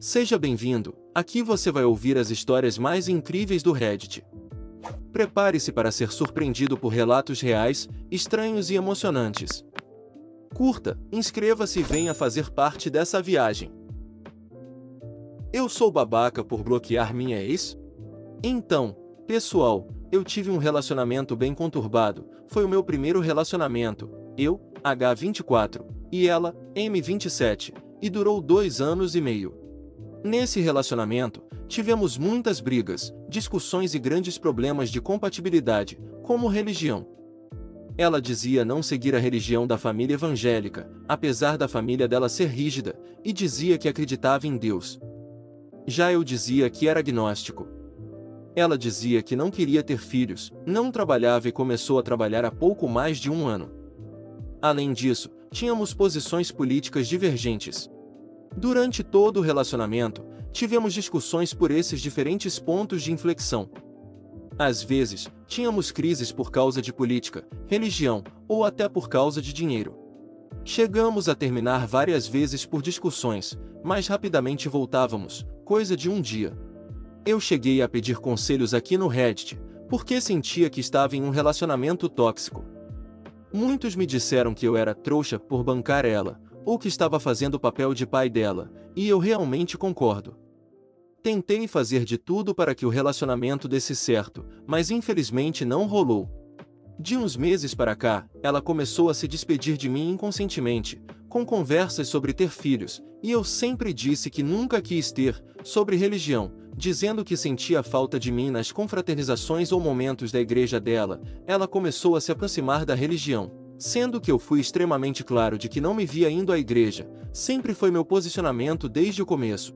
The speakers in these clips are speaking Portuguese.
Seja bem-vindo, aqui você vai ouvir as histórias mais incríveis do Reddit. Prepare-se para ser surpreendido por relatos reais, estranhos e emocionantes. Curta, inscreva-se e venha fazer parte dessa viagem. Eu sou babaca por bloquear minha ex? Então, pessoal, eu tive um relacionamento bem conturbado, foi o meu primeiro relacionamento, eu, H24, e ela, M27, e durou 2 anos e meio. Nesse relacionamento, tivemos muitas brigas, discussões e grandes problemas de compatibilidade, como religião. Ela dizia não seguir a religião da família evangélica, apesar da família dela ser rígida, e dizia que acreditava em Deus. Já eu dizia que era agnóstico. Ela dizia que não queria ter filhos, não trabalhava e começou a trabalhar há pouco mais de 1 ano. Além disso, tínhamos posições políticas divergentes. Durante todo o relacionamento, tivemos discussões por esses diferentes pontos de inflexão. Às vezes, tínhamos crises por causa de política, religião, ou até por causa de dinheiro. Chegamos a terminar várias vezes por discussões, mas rapidamente voltávamos, coisa de um dia. Eu cheguei a pedir conselhos aqui no Reddit, porque sentia que estava em um relacionamento tóxico. Muitos me disseram que eu era trouxa por bancar ela, ou que estava fazendo o papel de pai dela, e eu realmente concordo. Tentei fazer de tudo para que o relacionamento desse certo, mas infelizmente não rolou. De uns meses para cá, ela começou a se despedir de mim inconscientemente, com conversas sobre ter filhos, e eu sempre disse que nunca quis ter, sobre religião, dizendo que sentia falta de mim nas confraternizações ou momentos da igreja dela. Ela começou a se aproximar da religião, sendo que eu fui extremamente claro de que não me via indo à igreja, sempre foi meu posicionamento desde o começo.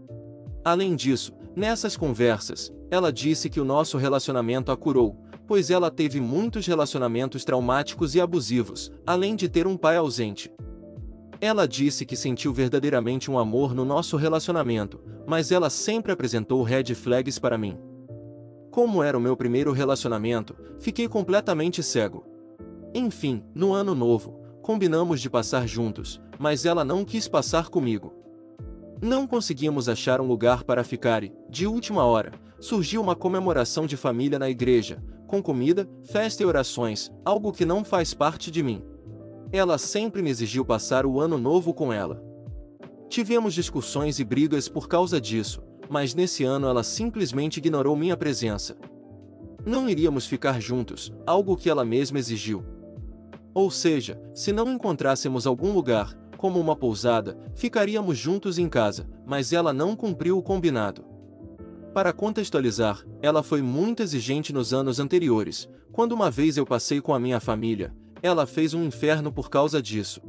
Além disso, nessas conversas, ela disse que o nosso relacionamento a curou, pois ela teve muitos relacionamentos traumáticos e abusivos, além de ter um pai ausente. Ela disse que sentiu verdadeiramente um amor no nosso relacionamento, mas ela sempre apresentou red flags para mim. Como era o meu primeiro relacionamento, fiquei completamente cego. Enfim, no ano novo, combinamos de passar juntos, mas ela não quis passar comigo. Não conseguimos achar um lugar para ficar e, de última hora, surgiu uma comemoração de família na igreja, com comida, festa e orações, algo que não faz parte de mim. Ela sempre me exigiu passar o ano novo com ela. Tivemos discussões e brigas por causa disso, mas nesse ano ela simplesmente ignorou minha presença. Não iríamos ficar juntos, algo que ela mesma exigiu. Ou seja, se não encontrássemos algum lugar, como uma pousada, ficaríamos juntos em casa, mas ela não cumpriu o combinado. Para contextualizar, ela foi muito exigente nos anos anteriores, quando uma vez eu passei com a minha família, ela fez um inferno por causa disso.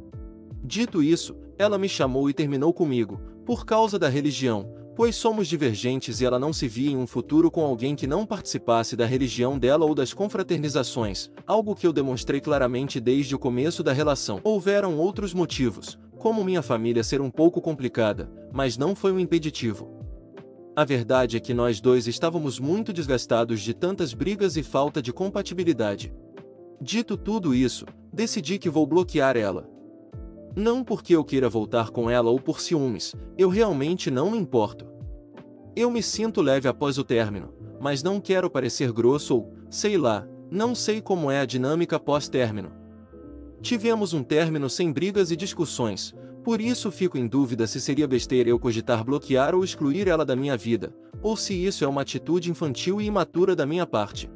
Dito isso, ela me chamou e terminou comigo, por causa da religião, pois somos divergentes e ela não se via em um futuro com alguém que não participasse da religião dela ou das confraternizações, algo que eu demonstrei claramente desde o começo da relação. Houveram outros motivos, como minha família ser um pouco complicada, mas não foi um impeditivo. A verdade é que nós dois estávamos muito desgastados de tantas brigas e falta de compatibilidade. Dito tudo isso, decidi que vou bloquear ela. Não porque eu queira voltar com ela ou por ciúmes, eu realmente não me importo. Eu me sinto leve após o término, mas não quero parecer grosso ou, sei lá, não sei como é a dinâmica pós-término. Tivemos um término sem brigas e discussões, por isso fico em dúvida se seria besteira eu cogitar bloquear ou excluir ela da minha vida, ou se isso é uma atitude infantil e imatura da minha parte.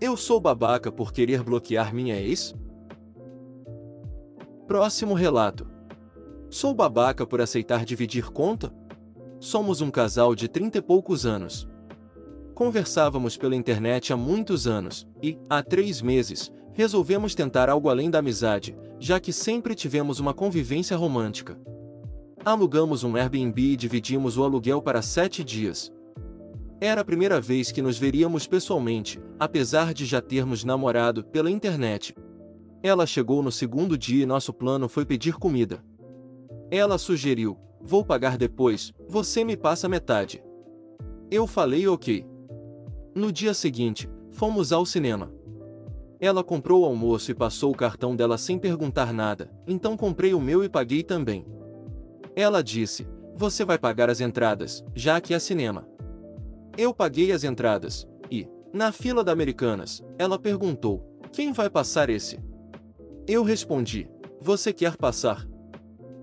Eu sou babaca por querer bloquear minha ex? Próximo relato. Sou babaca por aceitar dividir conta? Somos um casal de 30 e poucos anos. Conversávamos pela internet há muitos anos, e, há 3 meses, resolvemos tentar algo além da amizade, já que sempre tivemos uma convivência romântica. Alugamos um Airbnb e dividimos o aluguel para 7 dias. Era a primeira vez que nos veríamos pessoalmente, apesar de já termos namorado pela internet. Ela chegou no segundo dia e nosso plano foi pedir comida. Ela sugeriu: vou pagar depois, você me passa metade. Eu falei ok. No dia seguinte, fomos ao cinema. Ela comprou o almoço e passou o cartão dela sem perguntar nada, então comprei o meu e paguei também. Ela disse: você vai pagar as entradas, já que é cinema. Eu paguei as entradas, e, na fila da Americanas, ela perguntou, quem vai passar esse? Eu respondi, você quer passar?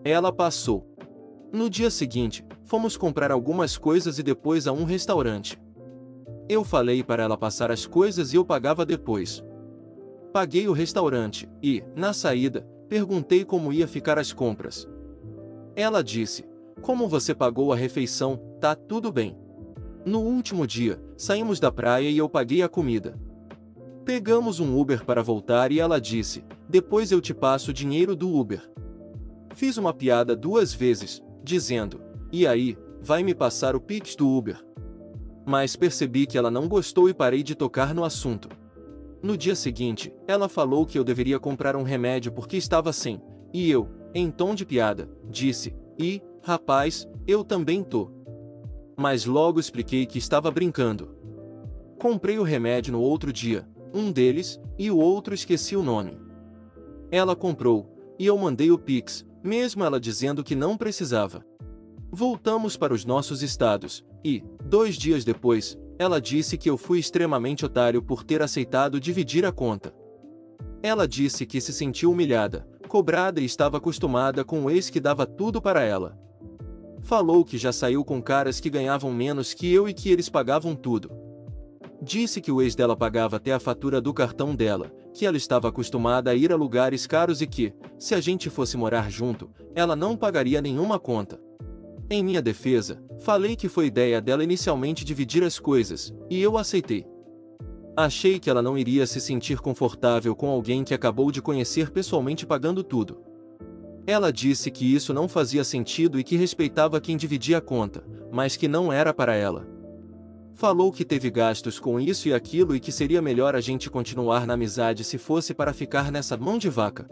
Ela passou. No dia seguinte, fomos comprar algumas coisas e depois a um restaurante. Eu falei para ela passar as coisas e eu pagava depois. Paguei o restaurante, e, na saída, perguntei como ia ficar as compras. Ela disse, como você pagou a refeição, tá tudo bem. No último dia, saímos da praia e eu paguei a comida. Pegamos um Uber para voltar e ela disse, depois eu te passo o dinheiro do Uber. Fiz uma piada 2 vezes, dizendo, e aí, vai me passar o Pix do Uber? Mas percebi que ela não gostou e parei de tocar no assunto. No dia seguinte, ela falou que eu deveria comprar um remédio porque estava sem, e eu, em tom de piada, disse, rapaz, eu também tô. Mas logo expliquei que estava brincando. Comprei o remédio no outro dia, um deles, e o outro esqueci o nome. Ela comprou, e eu mandei o Pix, mesmo ela dizendo que não precisava. Voltamos para os nossos estados, e, 2 dias depois, ela disse que eu fui extremamente otário por ter aceitado dividir a conta. Ela disse que se sentiu humilhada, cobrada e estava acostumada com o ex que dava tudo para ela. Falou que já saiu com caras que ganhavam menos que eu e que eles pagavam tudo. Disse que o ex dela pagava até a fatura do cartão dela, que ela estava acostumada a ir a lugares caros e que, se a gente fosse morar junto, ela não pagaria nenhuma conta. Em minha defesa, falei que foi ideia dela inicialmente dividir as coisas, e eu aceitei. Achei que ela não iria se sentir confortável com alguém que acabou de conhecer pessoalmente pagando tudo. Ela disse que isso não fazia sentido e que respeitava quem dividia a conta, mas que não era para ela. Falou que teve gastos com isso e aquilo e que seria melhor a gente continuar na amizade se fosse para ficar nessa mão de vaca.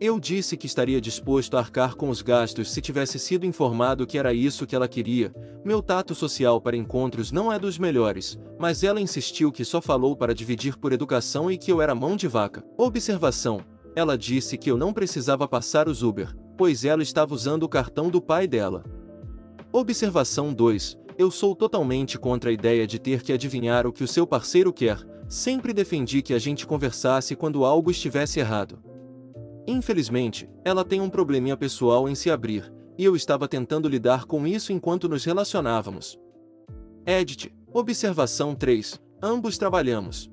Eu disse que estaria disposto a arcar com os gastos se tivesse sido informado que era isso que ela queria. Meu tato social para encontros não é dos melhores, mas ela insistiu que só falou para dividir por educação e que eu era mão de vaca. Observação: ela disse que eu não precisava passar os Uber, pois ela estava usando o cartão do pai dela. Observação 2: eu sou totalmente contra a ideia de ter que adivinhar o que o seu parceiro quer. Sempre defendi que a gente conversasse quando algo estivesse errado. Infelizmente, ela tem um probleminha pessoal em se abrir, e eu estava tentando lidar com isso enquanto nos relacionávamos. Edit. Observação 3. Ambos trabalhamos.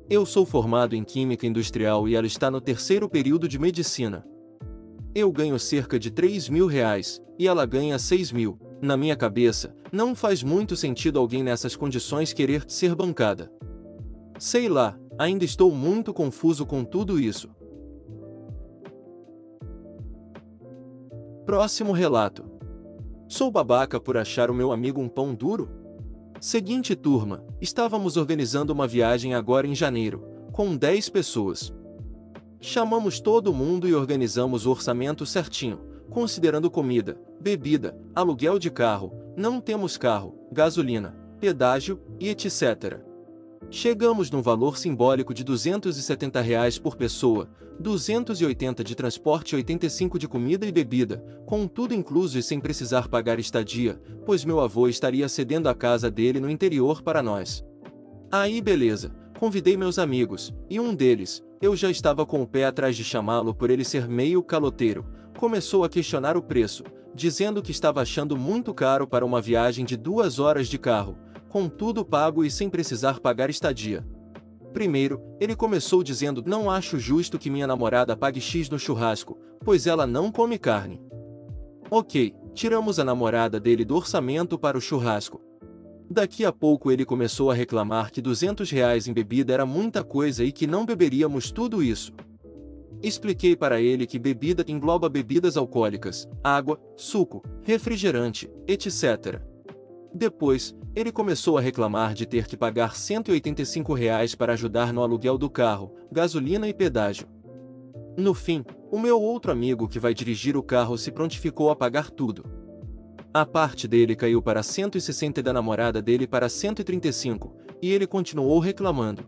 Eu sou formado em Química Industrial e ela está no 3º período de Medicina. Eu ganho cerca de R$ 3.000, e ela ganha 6.000. Na minha cabeça, não faz muito sentido alguém nessas condições querer ser bancada. Sei lá, ainda estou muito confuso com tudo isso. Próximo relato. Sou babaca por achar o meu amigo um pão duro? Seguinte turma, estávamos organizando uma viagem agora em janeiro, com 10 pessoas. Chamamos todo mundo e organizamos o orçamento certinho, considerando comida, bebida, aluguel de carro, não temos carro, gasolina, pedágio, e etc. Chegamos num valor simbólico de R$ 270 por pessoa, 280 de transporte e 85 de comida e bebida, com tudo incluso e sem precisar pagar estadia, pois meu avô estaria cedendo a casa dele no interior para nós. Aí beleza, convidei meus amigos, e um deles, eu já estava com o pé atrás de chamá-lo por ele ser meio caloteiro, começou a questionar o preço, dizendo que estava achando muito caro para uma viagem de 2 horas de carro, com tudo pago e sem precisar pagar estadia. Primeiro, ele começou dizendo: não acho justo que minha namorada pague X no churrasco, pois ela não come carne. Ok, tiramos a namorada dele do orçamento para o churrasco. Daqui a pouco ele começou a reclamar que R$ 200 em bebida era muita coisa e que não beberíamos tudo isso. Expliquei para ele que bebida engloba bebidas alcoólicas, água, suco, refrigerante, etc. Depois, ele começou a reclamar de ter que pagar R$ 185 para ajudar no aluguel do carro, gasolina e pedágio. No fim, o meu outro amigo que vai dirigir o carro se prontificou a pagar tudo. A parte dele caiu para 160 e da namorada dele para 135, e ele continuou reclamando.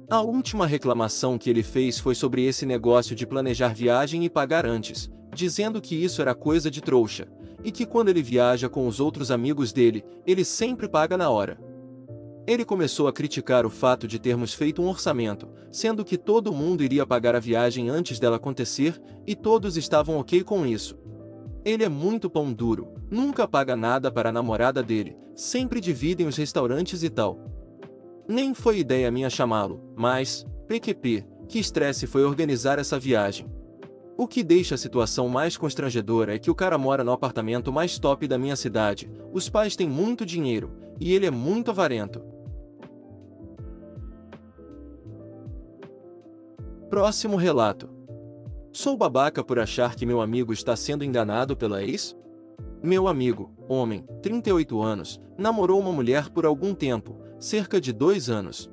A última reclamação que ele fez foi sobre esse negócio de planejar viagem e pagar antes, dizendo que isso era coisa de trouxa, e que quando ele viaja com os outros amigos dele, ele sempre paga na hora. Ele começou a criticar o fato de termos feito um orçamento, sendo que todo mundo iria pagar a viagem antes dela acontecer, e todos estavam ok com isso. Ele é muito pão duro, nunca paga nada para a namorada dele, sempre dividem os restaurantes e tal. Nem foi ideia minha chamá-lo, mas, PQP, que estresse foi organizar essa viagem. O que deixa a situação mais constrangedora é que o cara mora no apartamento mais top da minha cidade, os pais têm muito dinheiro, e ele é muito avarento. Próximo relato. Sou babaca por achar que meu amigo está sendo enganado pela ex? Meu amigo, homem, 38 anos, namorou uma mulher por algum tempo, cerca de 2 anos.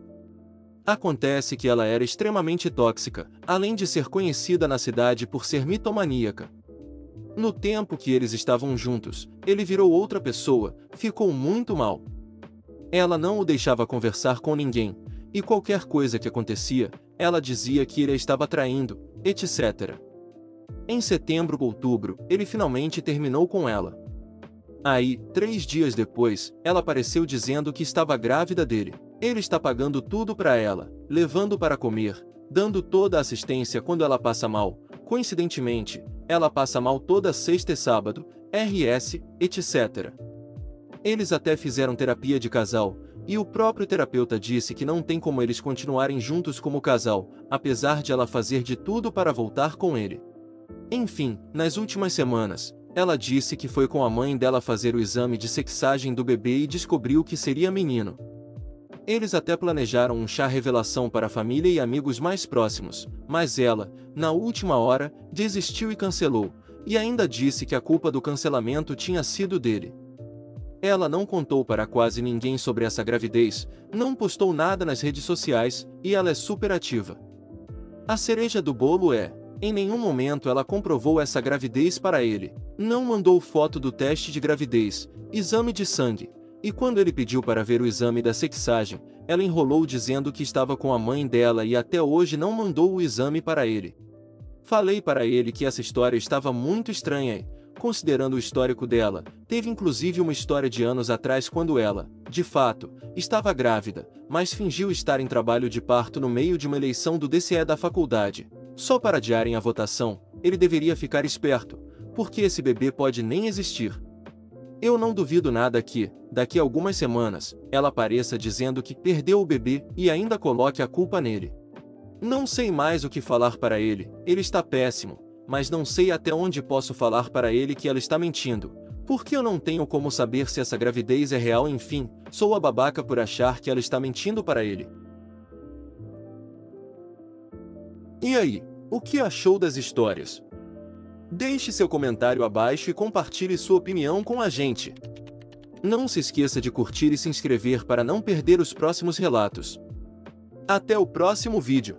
Acontece que ela era extremamente tóxica, além de ser conhecida na cidade por ser mitomaníaca. No tempo que eles estavam juntos, ele virou outra pessoa, ficou muito mal. Ela não o deixava conversar com ninguém, e qualquer coisa que acontecia, ela dizia que ele a estava traindo, etc. Em setembro ou outubro, ele finalmente terminou com ela. Aí, 3 dias depois, ela apareceu dizendo que estava grávida dele. Ele está pagando tudo para ela, levando para comer, dando toda a assistência quando ela passa mal. Coincidentemente, ela passa mal toda sexta e sábado, RS, etc. Eles até fizeram terapia de casal, e o próprio terapeuta disse que não tem como eles continuarem juntos como casal, apesar de ela fazer de tudo para voltar com ele. Enfim, nas últimas semanas, ela disse que foi com a mãe dela fazer o exame de sexagem do bebê e descobriu que seria menino. Eles até planejaram um chá revelação para a família e amigos mais próximos, mas ela, na última hora, desistiu e cancelou, e ainda disse que a culpa do cancelamento tinha sido dele. Ela não contou para quase ninguém sobre essa gravidez, não postou nada nas redes sociais, e ela é super ativa. A cereja do bolo é, em nenhum momento ela comprovou essa gravidez para ele, não mandou foto do teste de gravidez, exame de sangue, e quando ele pediu para ver o exame da sexagem, ela enrolou dizendo que estava com a mãe dela e até hoje não mandou o exame para ele. Falei para ele que essa história estava muito estranha e, considerando o histórico dela, teve inclusive uma história de anos atrás quando ela, de fato, estava grávida, mas fingiu estar em trabalho de parto no meio de uma eleição do DCE da faculdade. Só para adiarem a votação, ele deveria ficar esperto, porque esse bebê pode nem existir. Eu não duvido nada que, daqui a algumas semanas, ela apareça dizendo que perdeu o bebê e ainda coloque a culpa nele. Não sei mais o que falar para ele, ele está péssimo, mas não sei até onde posso falar para ele que ela está mentindo, porque eu não tenho como saber se essa gravidez é real. Enfim, sou a babaca por achar que ela está mentindo para ele. E aí, o que achou das histórias? Deixe seu comentário abaixo e compartilhe sua opinião com a gente. Não se esqueça de curtir e se inscrever para não perder os próximos relatos. Até o próximo vídeo.